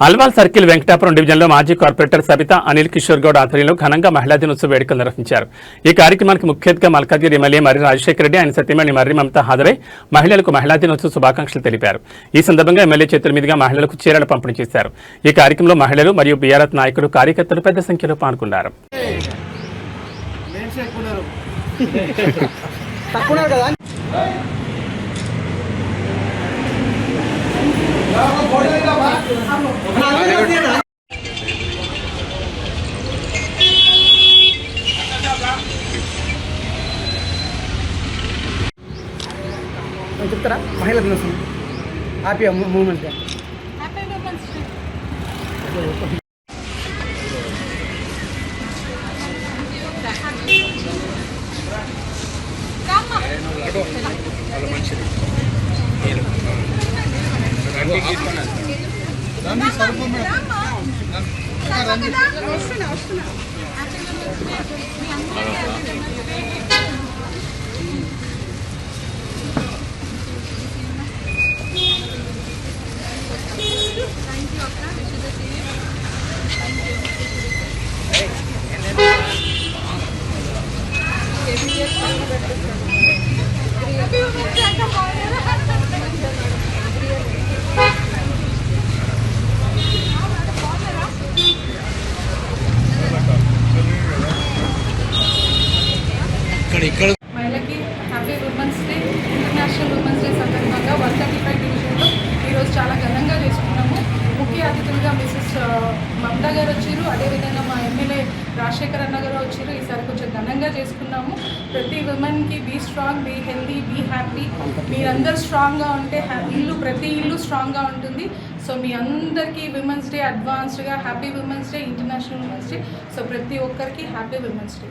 Alwal circle Venkatapuram డివిజన్లో మాజీ corporator Sabitha Anil Kishore Goud ఆధ్వర్యంలో ఘనంగా మహిళా దినోత్సవ వేడుకలు నిర్వహించారు. ఈ కార్యక్రమానికి ముఖ్య అతిథిగా మల్కాజ్గిరి ఎమ్మెల్యే మర్రి రాజశేఖర రెడ్డి, ఆయన సతీమణి మర్రి మమత హాజరై మహిళలకు మహిళా దినోత్సవ శుభాకాంక్షలు తెలిపారు. ఈ సందర్భంగా ఎమ్మెల్యే చేతుల మీదుగా మహిళలకు చీరలు పంపిణీ చేశారు. ఈ కార్యక్రమంలో మహిళలు మరియు బీఆర్ఎస్ నాయకులు, కార్యకర్తలు పెద్ద సంఖ్యలో పాల్గొన్నారు. చెప్తారా మహిళా దినోత్సవం హ్యాపీ మూమెంట్ మహిళకి happy women's day, international women's day సందర్భంగా 135 డివిజన్లో ఈరోజు చాలా ఘనంగా చేసుకున్నాము. ముఖ్య అతిథులుగా మిసెస్ మమతా గారు వచ్చారు, అదేవిధంగా మా ఎమ్మెల్యే రాజశేఖర్ అన్న గారు వచ్చారు. ఈసారి కొంచెం ఘనంగా చేసుకున్నాము. ప్రతి ఉమెన్కి be strong, be healthy, be happy. మీరందరూ స్ట్రాంగ్గా ఉంటే ప్రతి ఇల్లు స్ట్రాంగ్గా ఉంటుంది. సో మీ అందరికీ విమెన్స్ డే అడ్వాన్స్డ్గా happy women's day, international women's day. So ప్రతి ఒక్కరికి హ్యాపీ విమెన్స్ డే.